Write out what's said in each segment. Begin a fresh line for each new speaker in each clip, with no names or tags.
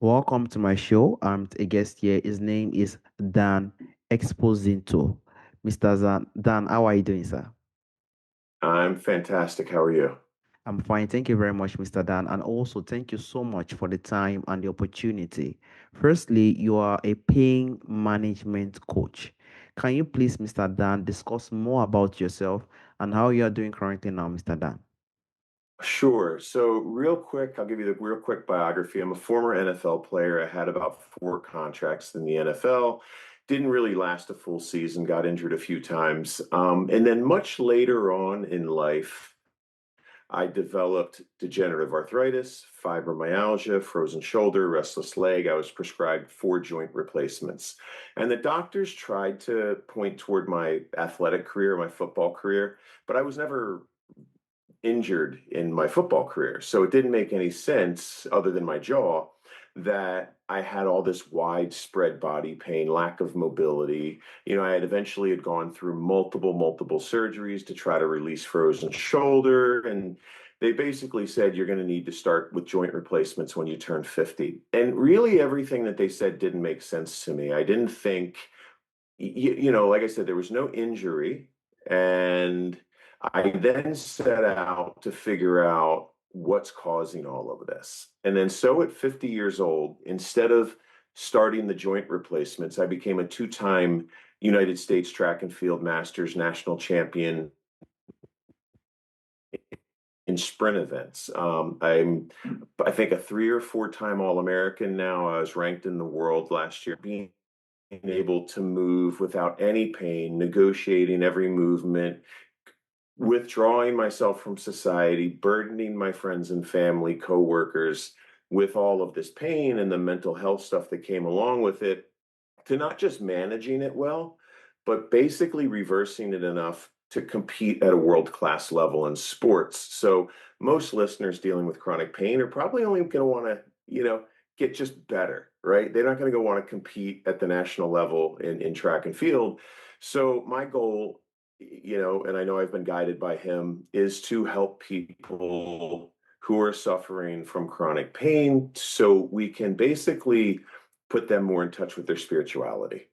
Welcome to my show. I'm a guest here. His name is Dan Esposito. Mr. Dan, how are you doing, sir?
I'm fantastic. How are you?
I'm fine. Thank you very much, Mr. Dan. And also, thank you so much for the time and the opportunity. Firstly, you are a pain management coach. Can you please, Mr. Dan, discuss more about yourself and how you are doing currently now, Mr. Dan?
Sure. So, real quick, I'll give you the real quick biography. I'm a former NFL player. I had about four contracts in the NFL. Didn't really last a full season, got injured a few times. And then, much later on in life, I developed degenerative arthritis, fibromyalgia, frozen shoulder, restless leg. I was prescribed four joint replacements. And the doctors tried to point toward my athletic career, my football career, but I was never injured in my football career. So it didn't make any sense, other than my jaw, that I had all this widespread body pain, lack of mobility. I had eventually had gone through multiple surgeries to try to release frozen shoulder. And they basically said, you're going to need to start with joint replacements when you turn 50. And really everything that they said didn't make sense to me. I didn't think, like I said, there was no injury. And I then set out to figure out what's causing all of this. And then, so at 50 years old, instead of starting the joint replacements, I became a two-time United States track and field masters national champion in sprint events. I think, a three or four time All American now. I was ranked in the world last year, being able to move without any pain, negotiating every movement, withdrawing myself from society, burdening my friends and family, coworkers with all of this pain and the mental health stuff that came along with it, to not just managing it well, but basically reversing it enough to compete at a world-class level in sports. So most listeners dealing with chronic pain are probably only going to want to, get just better, right? They're not going to go want to compete at the national level in track and field. So my goal, and I know I've been guided by him, is to help people who are suffering from chronic pain so we can basically put them more in touch with their spirituality.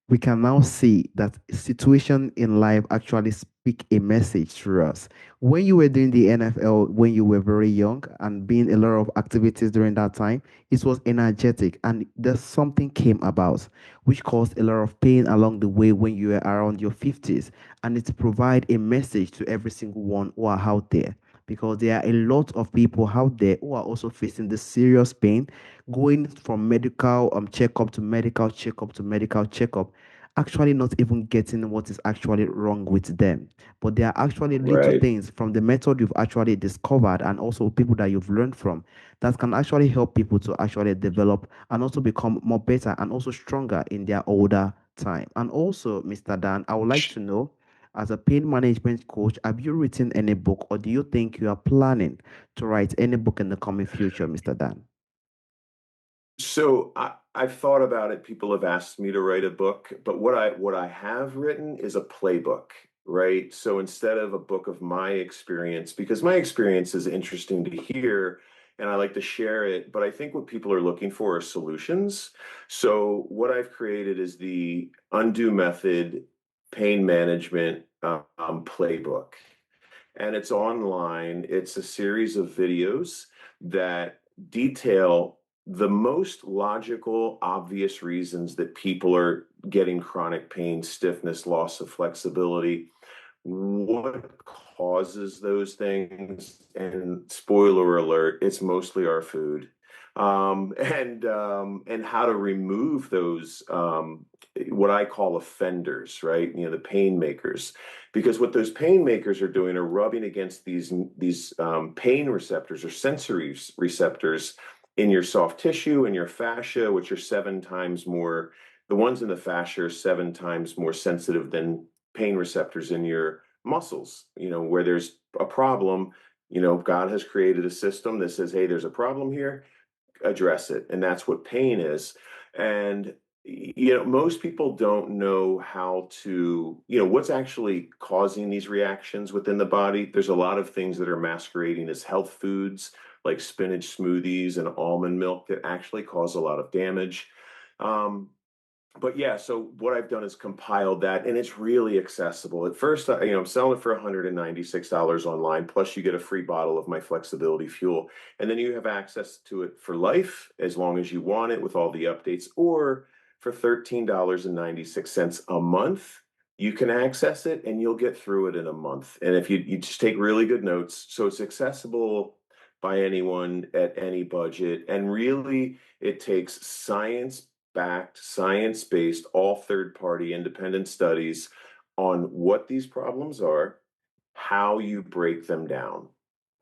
We can now see that situation in life actually speak a message through us. When you were doing the NFL, when you were very young and being a lot of activities during that time, it was energetic and there's something came about which caused a lot of pain along the way when you were around your 50s. And it provide a message to every single one who are out there because there are a lot of people out there who are also facing the serious pain, going from medical checkup to medical checkup to medical checkup, actually not even getting what is actually wrong with them. But there are actually little
Right.
things from the method you've actually discovered and also people that you've learned from that can actually help people to actually develop and also become more better and also stronger in their older time. And also, Mr. Dan, I would like to know, as a pain management coach, have you written any book or do you think you are planning to write any book in the coming future, Mr. Dan?
So I've thought about it. People have asked me to write a book, but what I have written is a playbook, right? So instead of a book of my experience, because my experience is interesting to hear and I like to share it, but I think what people are looking for are solutions. So what I've created is the Undu Method pain management playbook, and it's online. It's a series of videos that detail the most logical, obvious reasons that people are getting chronic pain, stiffness, loss of flexibility, what causes those things, and spoiler alert, it's mostly our food, and how to remove those, what I call offenders, right? The pain makers, because what those pain makers are doing are rubbing against these pain receptors or sensory receptors in your soft tissue and your fascia, which are seven times more. The ones in the fascia are seven times more sensitive than pain receptors in your muscles. Where there's a problem, God has created a system that says, hey, there's a problem here, address it. And that's what pain is. And most people don't know how to, what's actually causing these reactions within the body. There's a lot of things that are masquerading as health foods, like spinach smoothies and almond milk that actually cause a lot of damage. Um, but yeah, so what I've done is compiled that, and it's really accessible. At first, I'm selling it for $196 online, plus you get a free bottle of my flexibility fuel, and then you have access to it for life as long as you want it with all the updates, or for $13.96 a month, you can access it and you'll get through it in a month. And if you just take really good notes, so it's accessible by anyone at any budget, and really it takes science-backed, science-based, all third-party independent studies on what these problems are, how you break them down,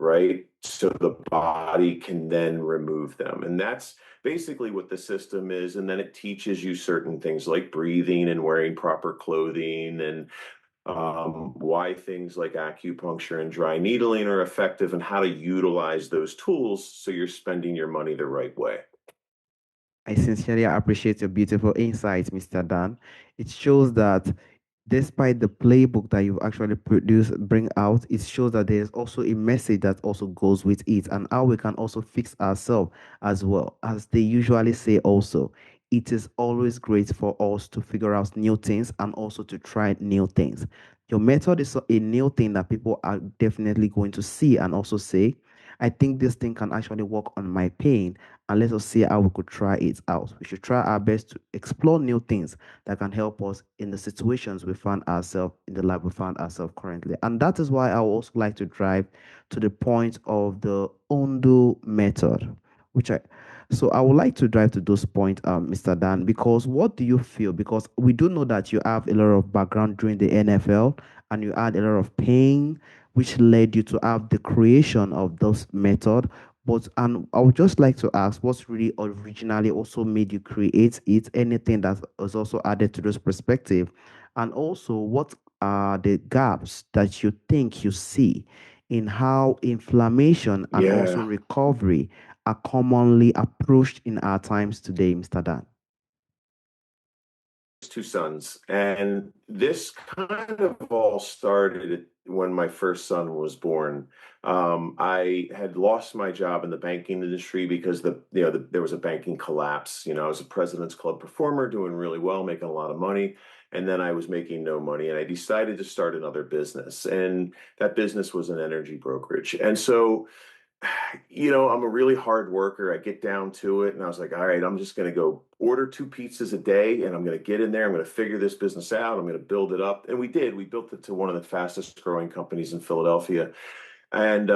right? So the body can then remove them. And that's basically what the system is. And then it teaches you certain things like breathing and wearing proper clothing, and why things like acupuncture and dry needling are effective, and how to utilize those tools so you're spending your money the right way.
I sincerely appreciate your beautiful insights, Mr. Dan. It shows that despite the playbook that you've actually produced, bring out, it shows that there's also a message that also goes with it and how we can also fix ourselves as well. As they usually say, also, it is always great for us to figure out new things and also to try new things. Your method is a new thing that people are definitely going to see and also say, I think this thing can actually work on my pain, and let us see how we could try it out. We should try our best to explore new things that can help us in the situations we find ourselves in the life we find ourselves currently. And that is why I would also like to drive to the point of the Undu method, which I would like to drive to those points, Mr. Dan, because what do you feel? Because we do know that you have a lot of background during the NFL and you had a lot of pain, which led you to have the creation of those method. But and I would just like to ask, what's really originally also made you create it? Anything that was also added to this perspective, and also what are the gaps that you think you see in how inflammation and also
Yeah.
recovery are commonly approached in our times today, Mr. Dan?
Two sons, and this kind of all started when my first son was born. I had lost my job in the banking industry because there was a banking collapse. I was a President's Club performer, doing really well, making a lot of money, and then I was making no money, and I decided to start another business, and that business was an energy brokerage, and so I'm a really hard worker. I get down to it, and I was like, all right, I'm just going to go order 2 pizzas a day, and I'm going to get in there. I'm going to figure this business out. I'm going to build it up. And we did. We built it to one of the fastest growing companies in Philadelphia. And,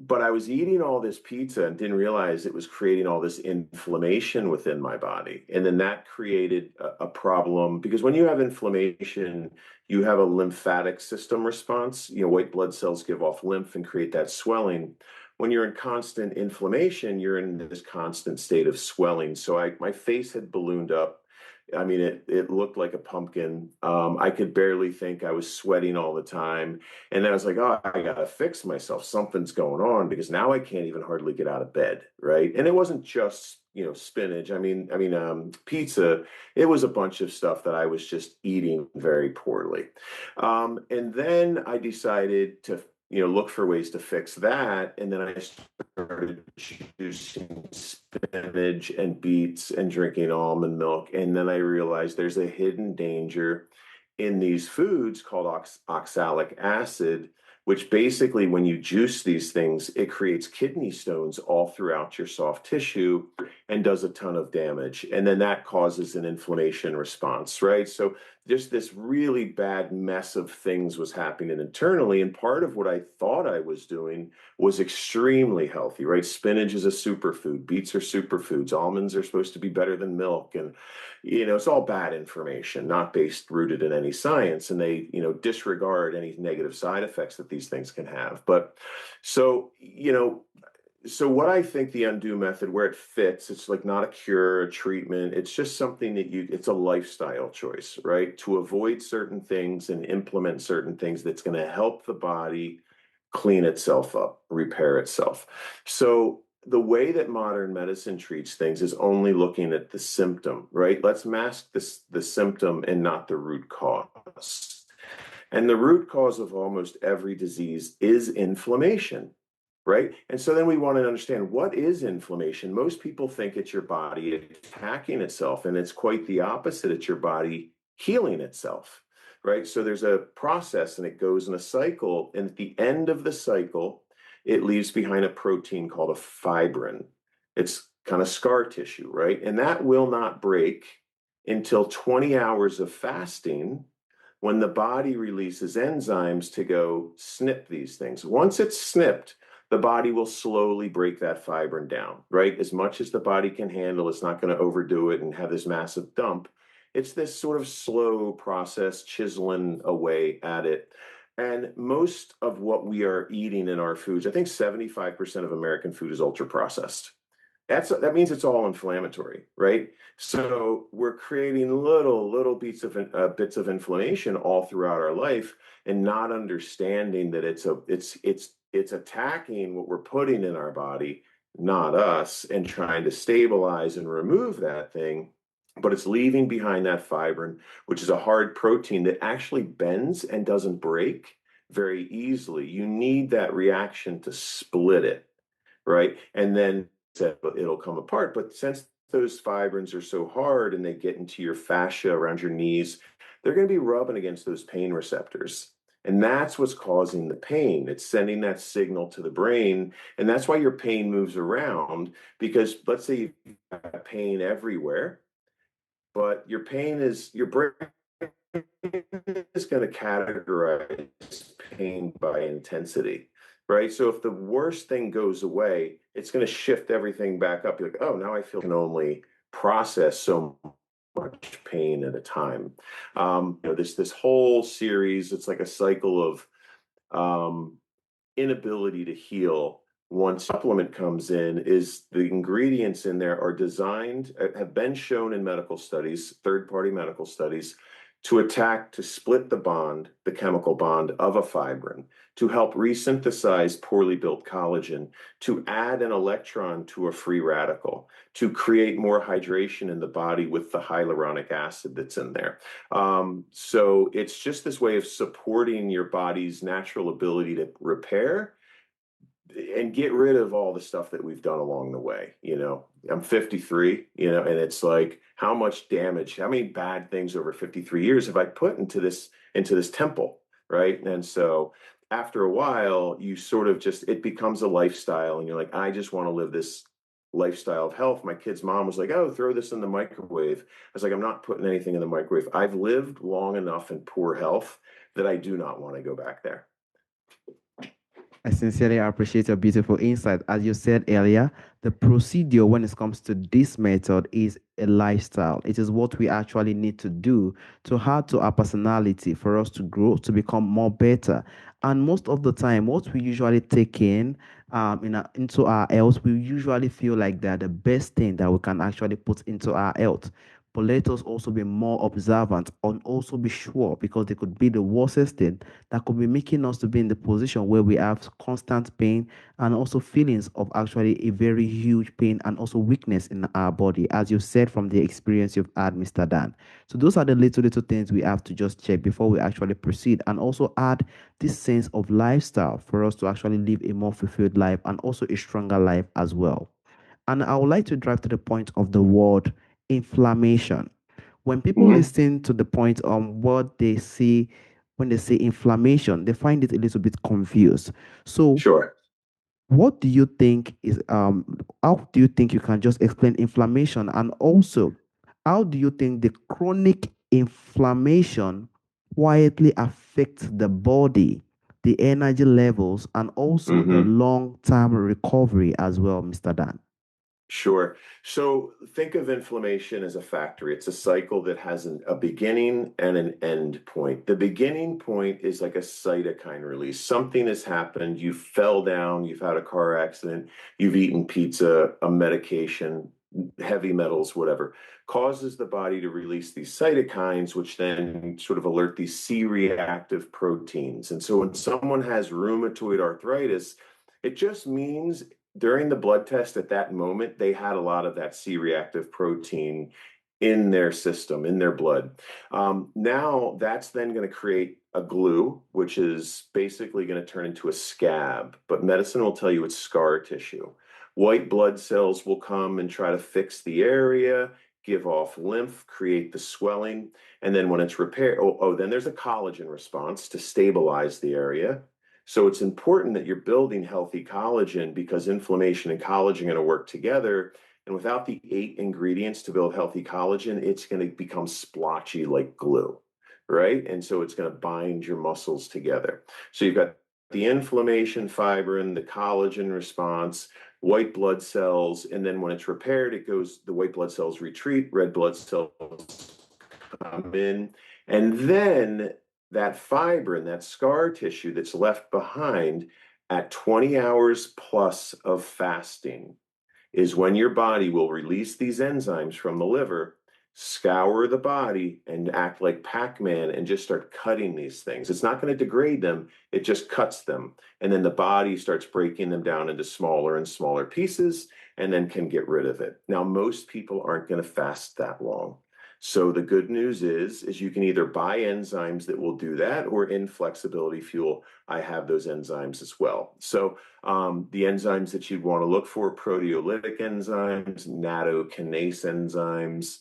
but I was eating all this pizza and didn't realize it was creating all this inflammation within my body. And then that created a problem, because when you have inflammation, you have a lymphatic system response. White blood cells give off lymph and create that swelling. When you're in constant inflammation, you're in this constant state of swelling. So my face had ballooned up. I mean, it looked like a pumpkin. I could barely think. I was sweating all the time. And then I was like, oh, I gotta fix myself. Something's going on, because now I can't even hardly get out of bed, right? And it wasn't just, spinach. Pizza. It was a bunch of stuff that I was just eating very poorly. And then I decided to look for ways to fix that. And then I started juicing spinach and beets and drinking almond milk. And then I realized there's a hidden danger in these foods called oxalic acid, which basically, when you juice these things, it creates kidney stones all throughout your soft tissue and does a ton of damage. And then that causes an inflammation response, right? So just this really bad mess of things was happening internally. And part of what I thought I was doing was extremely healthy, right? Spinach is a superfood, beets are superfoods, almonds are supposed to be better than milk. And it's all bad information, not rooted in any science, and they, disregard any negative side effects that these things can have. But so, so what I think the Undu method, where it fits, it's like not a cure, a treatment. It's just something that it's a lifestyle choice, right? To avoid certain things and implement certain things that's going to help the body clean itself up, repair itself. So the way that modern medicine treats things is only looking at the symptom, right? Let's mask the symptom and not the root cause. And the root cause of almost every disease is inflammation. right? And so then we want to understand, what is inflammation? Most people think it's your body attacking itself, and it's quite the opposite. It's your body healing itself, right? So there's a process, and it goes in a cycle. And at the end of the cycle, it leaves behind a protein called a fibrin. It's kind of scar tissue, right? And that will not break until 20 hours of fasting, when the body releases enzymes to go snip these things. Once it's snipped, the body will slowly break that fibrin down, right? As much as the body can handle. It's not going to overdo it and have this massive dump. It's this sort of slow process, chiseling away at it. And most of what we are eating in our foods, I think 75% of American food is ultra processed. That means it's all inflammatory, right? So we're creating little bits of inflammation all throughout our life, and not understanding that it's attacking what we're putting in our body, not us, and trying to stabilize and remove that thing. But it's leaving behind that fibrin, which is a hard protein that actually bends and doesn't break very easily. You need that reaction to split it, right? And then it'll come apart. But since those fibrins are so hard and they get into your fascia around your knees, they're going to be rubbing against those pain receptors. And that's what's causing the pain. It's sending that signal to the brain. And that's why your pain moves around, because let's say you have pain everywhere, but your brain is going to categorize pain by intensity, right? So if the worst thing goes away, it's going to shift everything back up. You're like, oh, now I feel I can only process so much pain at a time. This whole series, it's like a cycle of um, inability to heal. One supplement comes in, is the ingredients in there are designed, have been shown in medical studies, third-party medical studies, to split the chemical bond of a fibrin, to help resynthesize poorly built collagen, to add an electron to a free radical, to create more hydration in the body with the hyaluronic acid that's in there. So it's just this way of supporting your body's natural ability to repair and get rid of all the stuff that we've done along the way. I'm 53, and it's like, how much damage, how many bad things over 53 years have I put into this temple, right? And so after a while, you sort of it becomes a lifestyle, and you're like, I just want to live this lifestyle of health. My kid's mom was like, oh, throw this in the microwave. I was like, I'm not putting anything in the microwave. I've lived long enough in poor health that I do not want to go back there.
I sincerely appreciate your beautiful insight. As you said earlier, the procedure when it comes to this method is a lifestyle. It is what we actually need to do to add to our personality for us to grow, to become more better. And most of the time, what we usually take into our health, we usually feel like they're the best thing that we can actually put into our health. But let us also be more observant and also be sure, because they could be the worstest thing that could be making us to be in the position where we have constant pain and also feelings of actually a very huge pain and also weakness in our body, as you said from the experience you've had, Mr. Dan. So those are the little things we have to just check before we actually proceed, and also add this sense of lifestyle for us to actually live a more fulfilled life and also a stronger life as well. And I would like to drive to the point of the word inflammation. When people
Mm-hmm.
listen to the point on what they see when they say inflammation, they find it a little bit confused. So,
Sure.
what do you think is how do you think you can just explain inflammation, and also how do you think the chronic inflammation quietly affects the body, the energy levels, and also the
Mm-hmm.
long-term recovery as well, Mr. Dan?
Sure. So think of inflammation as a factory. It's a cycle that has a beginning and an end point. The beginning point is like a cytokine release. Something has happened. You fell down, you've had a car accident, you've eaten pizza, a medication, heavy metals, whatever, causes the body to release these cytokines, which then sort of alert these C-reactive proteins. And so when someone has rheumatoid arthritis, it just means during the blood test at that moment, they had a lot of that C-reactive protein in their system, in their blood. Now that's then going to create a glue, which is basically going to turn into a scab, but medicine will tell you it's scar tissue. White blood cells will come and try to fix the area, give off lymph, create the swelling. And then when it's repaired, then there's a collagen response to stabilize the area. So it's important that you're building healthy collagen because inflammation and collagen are going to work together. And without the 8 ingredients to build healthy collagen, it's going to become splotchy like glue, right? And so it's going to bind your muscles together. So you've got the inflammation, fibrin, the collagen response, white blood cells, and then when it's repaired, the white blood cells retreat, red blood cells come in, and then that fibrin, that scar tissue that's left behind at 20 hours plus of fasting is when your body will release these enzymes from the liver, scour the body, and act like Pac-Man and just start cutting these things. It's not going to degrade them, it just cuts them. And then the body starts breaking them down into smaller and smaller pieces and then can get rid of it. Now, most people aren't going to fast that long. So the good news is you can either buy enzymes that will do that, or in Flexibility Fuel, I have those enzymes as well. So the enzymes that you'd want to look for: proteolytic enzymes, nattokinase enzymes,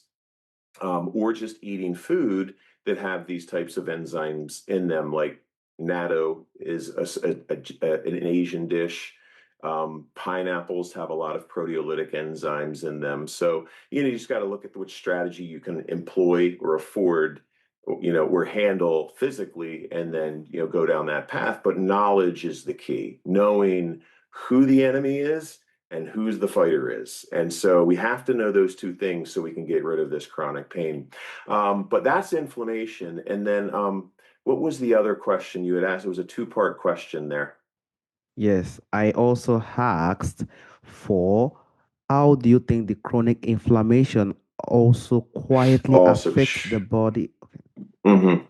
or just eating food that have these types of enzymes in them, like natto is an Asian dish. Pineapples have a lot of proteolytic enzymes in them. So, you just got to look at which strategy you can employ or afford, or handle physically, and then, go down that path. But knowledge is the key, knowing who the enemy is and who's the fighter is. And so we have to know those two things so we can get rid of this chronic pain. But that's inflammation. And then what was the other question you had asked? It was a two-part question there.
Yes, I also asked for how do you think the chronic inflammation also quietly
Also,
affects the body?
mhm.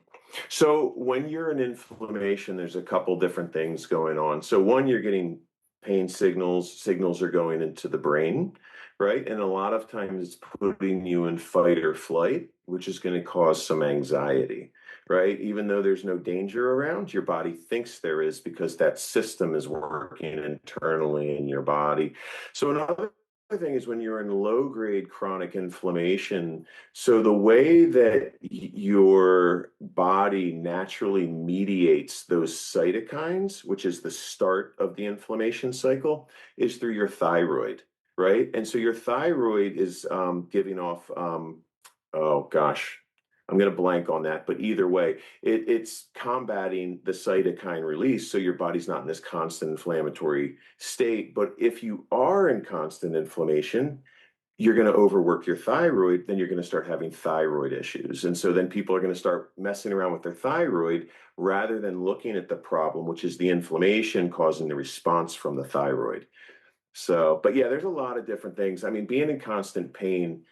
So when you're in inflammation, there's a couple different things going on. So one, you're getting pain signals. Signals are going into the brain, right? And a lot of times it's putting you in fight or flight, which is going to cause some anxiety, right? Even though there's no danger around, your body thinks there is because that system is working internally in your body. So another thing is when you're in low grade chronic inflammation, so the way that your body naturally mediates those cytokines, which is the start of the inflammation cycle, is through your thyroid, right? And so your thyroid is giving off, oh gosh, I'm going to blank on that, but either way, it's combating the cytokine release. So your body's not in this constant inflammatory state. But if you are in constant inflammation, you're going to overwork your thyroid, then you're going to start having thyroid issues. And so then people are going to start messing around with their thyroid rather than looking at the problem, which is the inflammation causing the response from the thyroid. So, but yeah, there's a lot of different things. I mean, being in constant pain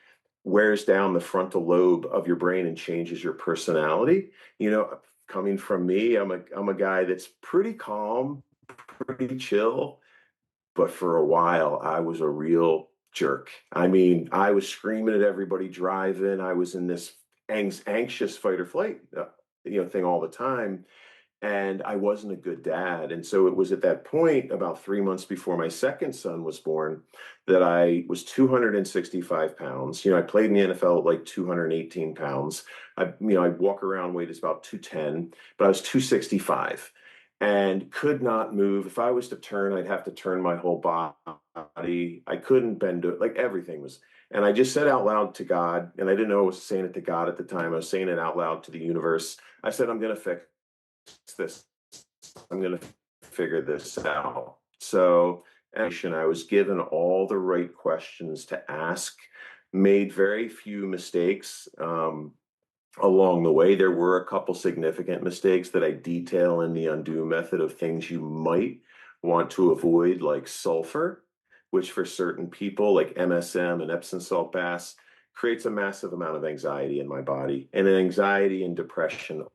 wears down the frontal lobe of your brain and changes your personality. Coming from me, I'm a guy that's pretty calm, pretty chill, but for a while I was a real jerk. I mean, I was screaming at everybody driving. I was in this anxious fight or flight, thing all the time, and I wasn't a good dad. And so it was at that point, about 3 months before my second son was born, that I was 265 pounds. I played in the NFL at like 218 pounds. I walk around weight is about 210, but I was 265 and could not move. If I was to turn, I'd have to turn my whole body. I couldn't bend it. Like everything was. And I just said out loud to God, and I didn't know I was saying it to God at the time. I was saying it out loud to the universe. I said, I'm going to fix this. I'm going to figure this out. So, I was given all the right questions to ask, made very few mistakes along the way. There were a couple significant mistakes that I detail in the Undu Method of things you might want to avoid, like sulfur, which for certain people, like MSM and Epsom salt baths, creates a massive amount of anxiety in my body. And anxiety and depression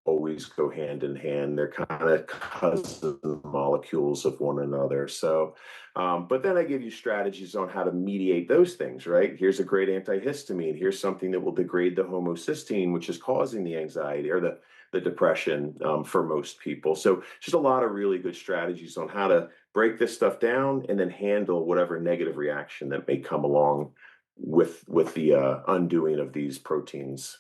always go hand in hand. They're kind of cousin molecules of one another. So, but then I give you strategies on how to mediate those things, right? Here's a great antihistamine. Here's something that will degrade the homocysteine, which is causing the anxiety or the depression for most people. So just a lot of really good strategies on how to break this stuff down and then handle whatever negative reaction that may come along with the undoing of these proteins.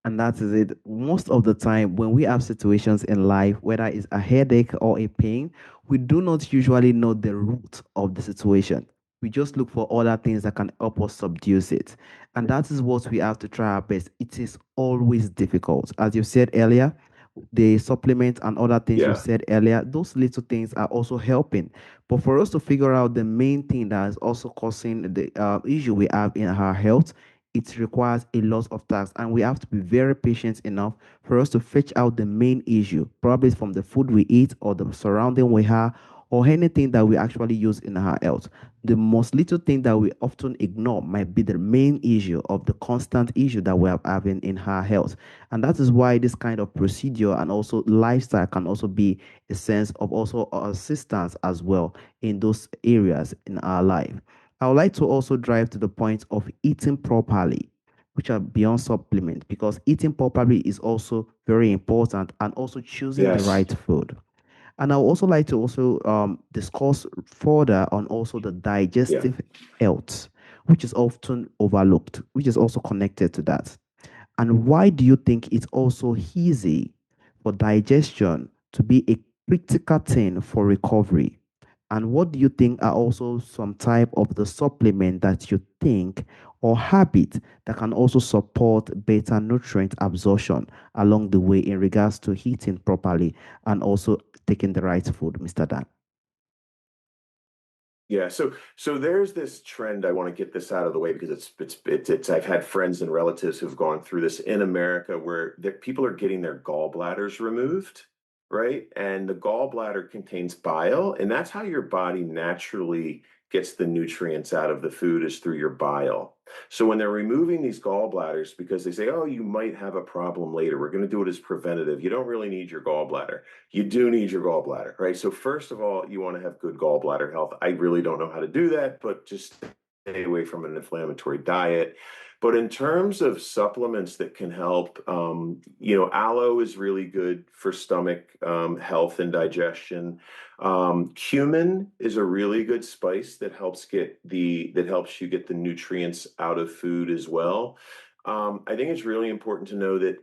And that is it. Most of the time, when we have situations in life, whether it's a headache or a pain, we do not usually know the root of the situation. We just look for other things that can help us subdue it. And that is what we have to try our best. It is always difficult. As you said earlier, the supplements and other things you
Yeah.
said earlier, those little things are also helping. But for us to figure out the main thing that is also causing the issue we have in our health, it requires a lot of tasks, and we have to be very patient enough for us to fetch out the main issue, probably from the food we eat or the surrounding we have or anything that we actually use in our health. The most little thing that we often ignore might be the main issue of the constant issue that we are having in our health. And that is why this kind of procedure and also lifestyle can also be a sense of also assistance as well in those areas in our life. I would like to also drive to the point of eating properly, which are beyond supplement, because eating properly is also very important, and also choosing the
Yes.
right food. And I would also like to also discuss further on also the
Yeah.
digestive health, which is often overlooked, which is also connected to that. And why do you think it's also easy for digestion to be a critical thing for recovery? And what do you think are also some type of the supplement that you think or habit that can also support better nutrient absorption along the way in regards to eating properly and also taking the right food, Mr. Dan?
Yeah, so there's this trend. I want to get this out of the way because it's I've had friends and relatives who've gone through this in America where people are getting their gallbladders removed, right? And the gallbladder contains bile, and that's how your body naturally gets the nutrients out of the food is through your bile. So when they're removing these gallbladders because they say, "Oh, you might have a problem later. We're going to do it as preventative. You don't really need your gallbladder." You do need your gallbladder, right? So first of all, you want to have good gallbladder health. I really don't know how to do that, but just stay away from an inflammatory diet. But in terms of supplements that can help, aloe is really good for stomach health and digestion. Cumin is a really good spice that helps you get the nutrients out of food as well. I think it's really important to know that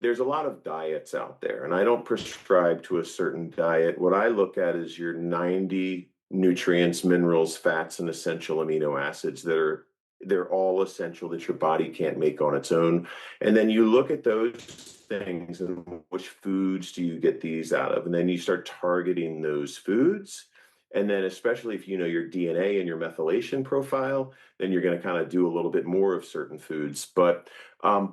there's a lot of diets out there, and I don't prescribe to a certain diet. What I look at is your 90 nutrients, minerals, fats, and essential amino acids they're all essential that your body can't make on its own. And then you look at those things and which foods do you get these out of? And then you start targeting those foods. And then especially if you know your DNA and your methylation profile, then you're going to kind of do a little bit more of certain foods. But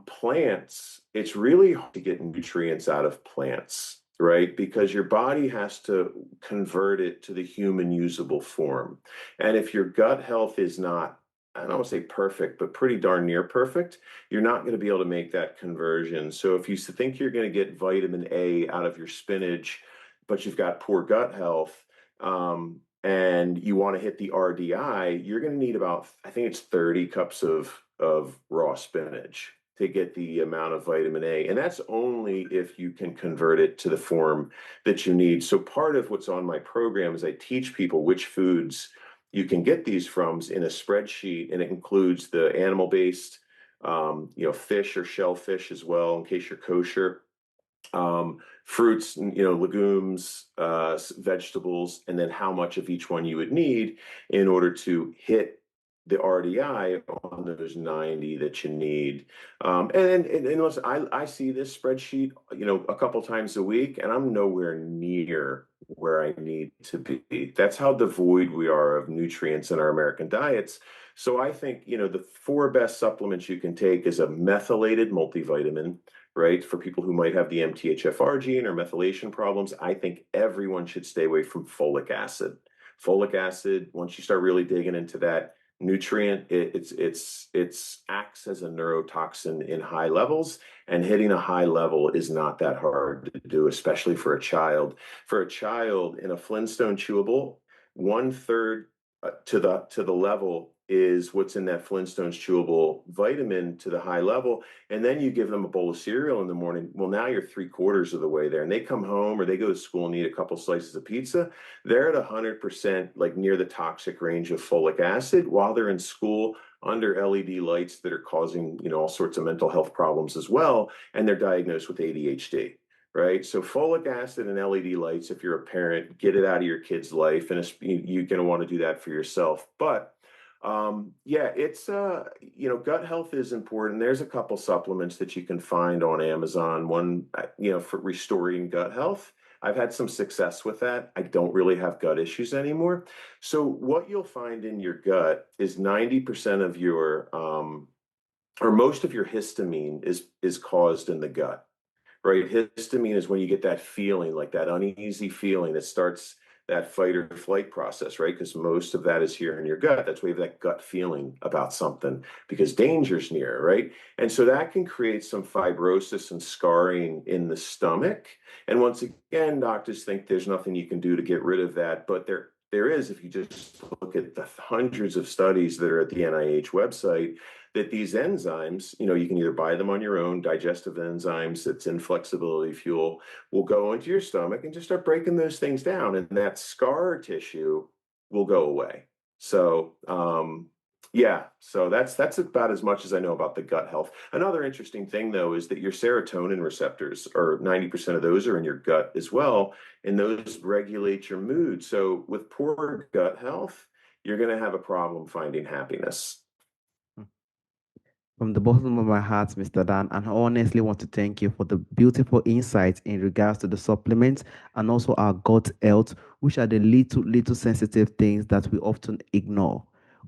plants, it's really hard to get nutrients out of plants, right? Because your body has to convert it to the human usable form. And if your gut health is not, I don't want to say perfect, but pretty darn near perfect, you're not going to be able to make that conversion. So if you think you're going to get vitamin A out of your spinach, but you've got poor gut health, and you want to hit the RDI, you're going to need about, I think it's 30 cups of raw spinach to get the amount of vitamin A. And that's only if you can convert it to the form that you need. So part of what's on my program is I teach people which foods you can get these from in a spreadsheet, and it includes the animal-based, fish or shellfish as well, in case you're kosher, fruits, legumes, vegetables, and then how much of each one you would need in order to hit the RDI on those 90 that you need. And listen, I see this spreadsheet, a couple times a week, and I'm nowhere near where I need to be. That's how devoid we are of nutrients in our American diets. So I think, the four best supplements you can take is a methylated multivitamin, right? For people who might have the MTHFR gene or methylation problems, I think everyone should stay away from folic acid. Folic acid, once you start really digging into that nutrient, it's acts as a neurotoxin in high levels, and hitting a high level is not that hard to do, especially for a child. For a child in a Flintstone chewable, one third to the level is what's in that Flintstones chewable vitamin to the high level. And then you give them a bowl of cereal in the morning. Well, now you're 3/4 of the way there. And they come home or they go to school and eat a couple slices of pizza. They're at 100%, like near the toxic range of folic acid while they're in school under LED lights that are causing, all sorts of mental health problems as well. And they're diagnosed with ADHD. Right. So folic acid and LED lights, if you're a parent, get it out of your kid's life. And you're going to want to do that for yourself. But yeah, it's gut health is important. There's a couple supplements that you can find on Amazon. One, for restoring gut health. I've had some success with that. I don't really have gut issues anymore. So what you'll find in your gut is 90% of your or most of your histamine is caused in the gut. Right. Histamine is when you get that feeling, like that uneasy feeling that starts that fight or flight process, right? Because most of that is here in your gut. That's why you have that gut feeling about something because danger's near, right? And so that can create some fibrosis and scarring in the stomach. And once again, doctors think there's nothing you can do to get rid of that, but there is, if you just look at the hundreds of studies that are at the NIH website, that these enzymes, you can either buy them on your own, digestive enzymes, it's inflexibility fuel, will go into your stomach and just start breaking those things down. And that scar tissue will go away. So, yeah, so that's about as much as I know about the gut health. Another interesting thing, though, is that your serotonin receptors, or 90% of those are in your gut as well, and those regulate your mood. So with poor gut health, you're going to have a problem finding happiness.
From the bottom of my heart, Mr. Dan, and I honestly want to thank you for the beautiful insights in regards to the supplements and also our gut health, which are the little sensitive things that we often ignore.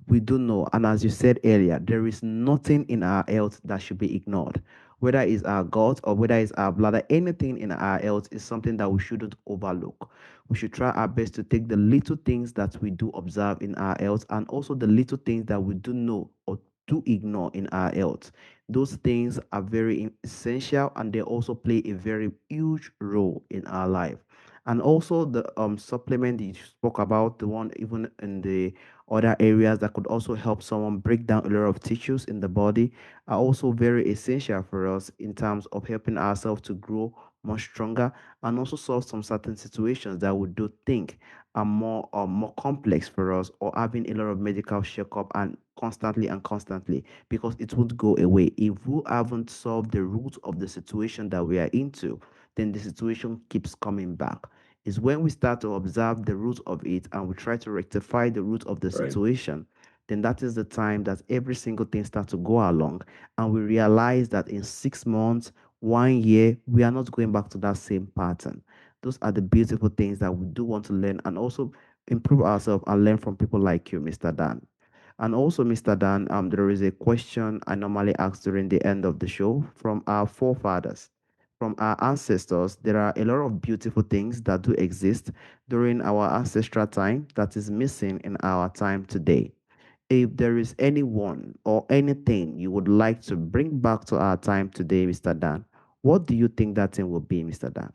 We do know, and as you said earlier, there is nothing in our health that should be ignored. Whether it's our gut or whether it's our bladder, anything in our health is something that we shouldn't overlook. We should try our best to take the little things that we do observe in our health and also the little things that we do know or to ignore in our health. Those things are very essential and they also play a very huge role in our life. And also the supplement you spoke about, the one even in the other areas that could also help someone break down a lot of tissues in the body are also very essential for us in terms of helping ourselves to grow much stronger and also solve some certain situations that we do think are more complex for us or having a lot of medical checkup and constantly because it won't go away if we haven't solved the root of the situation that we are into. Then the situation keeps coming back. It's when we start to observe the root of it and we try to rectify the root of the
Right.
situation, then that is the time that every single thing starts to go along and we realize that in 6 months, 1 year, we are not going back to that same pattern. Those are the beautiful things that we do want to learn and also improve ourselves and learn from people like you, Mr. Dan. And also, Mr. Dan, there is a question I normally ask during the end of the show from our forefathers, from our ancestors. There are a lot of beautiful things that do exist during our ancestral time that is missing in our time today. If there is anyone or anything you would like to bring back to our time today, Mr. Dan, what do you think that thing will be, Mr. Dan?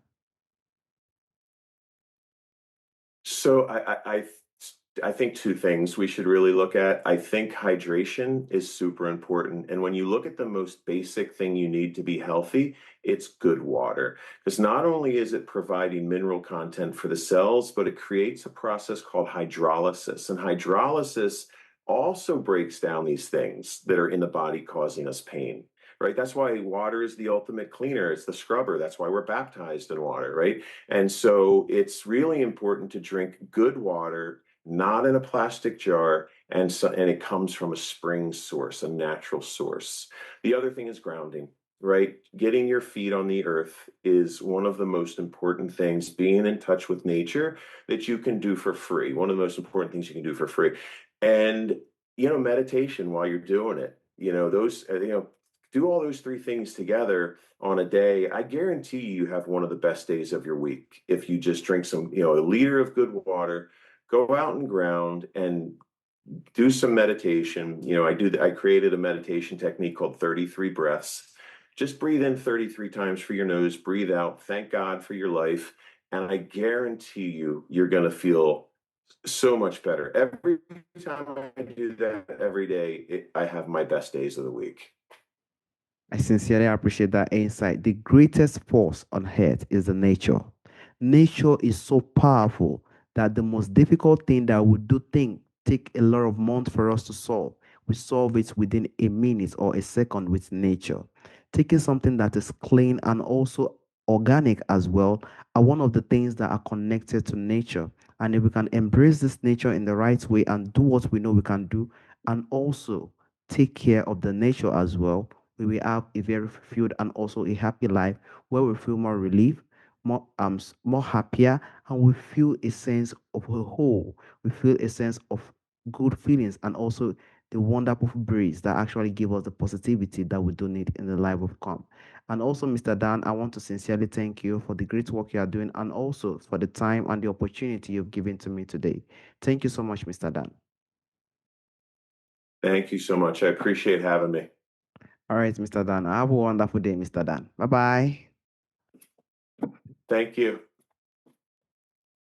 So I think two things we should really look at. I think hydration is super important. And when you look at the most basic thing you need to be healthy, it's good water. Because not only is it providing mineral content for the cells, but it creates a process called hydrolysis. And hydrolysis also breaks down these things that are in the body causing us pain. Right. That's why water is the ultimate cleaner. It's the scrubber. That's why we're baptized in water. Right. And so it's really important to drink good water, not in a plastic jar, and it comes from a spring source, a natural source. The other thing is grounding, right? Getting your feet on the earth is one of the most important things, being in touch with nature that you can do for free. One of the most important things you can do for free. And meditation while you're doing it. Those do all those three things together on a day, I guarantee you have one of the best days of your week if you just drink a liter of good water, go out and ground and do some meditation. I created a meditation technique called 33 breaths. Just breathe in 33 times for your nose, breathe out, thank God for your life, and I guarantee you're going to feel So much better. Every time I do that every day, I have my best days of the week.
I sincerely appreciate that insight. The greatest force on earth is the nature. Nature is so powerful that the most difficult thing that we do think take a lot of months for us to solve. We solve it within a minute or a second with nature. Taking something that is clean and also organic as well are one of the things that are connected to nature. And if we can embrace this nature in the right way and do what we know we can do, and also take care of the nature as well, we will have a very fulfilled and also a happy life where we feel more relief, more happier, and we feel a sense of a whole. We feel a sense of good feelings and also the wonderful breeze that actually give us the positivity that we do need in the life of come. And also, Mr. Dan, I want to sincerely thank you for the great work you are doing and also for the time and the opportunity you've given to me today. Thank you so much, Mr. Dan.
Thank you so much. I appreciate having me.
All right, Mr. Dan. Have a wonderful day, Mr. Dan. Bye bye.
Thank you.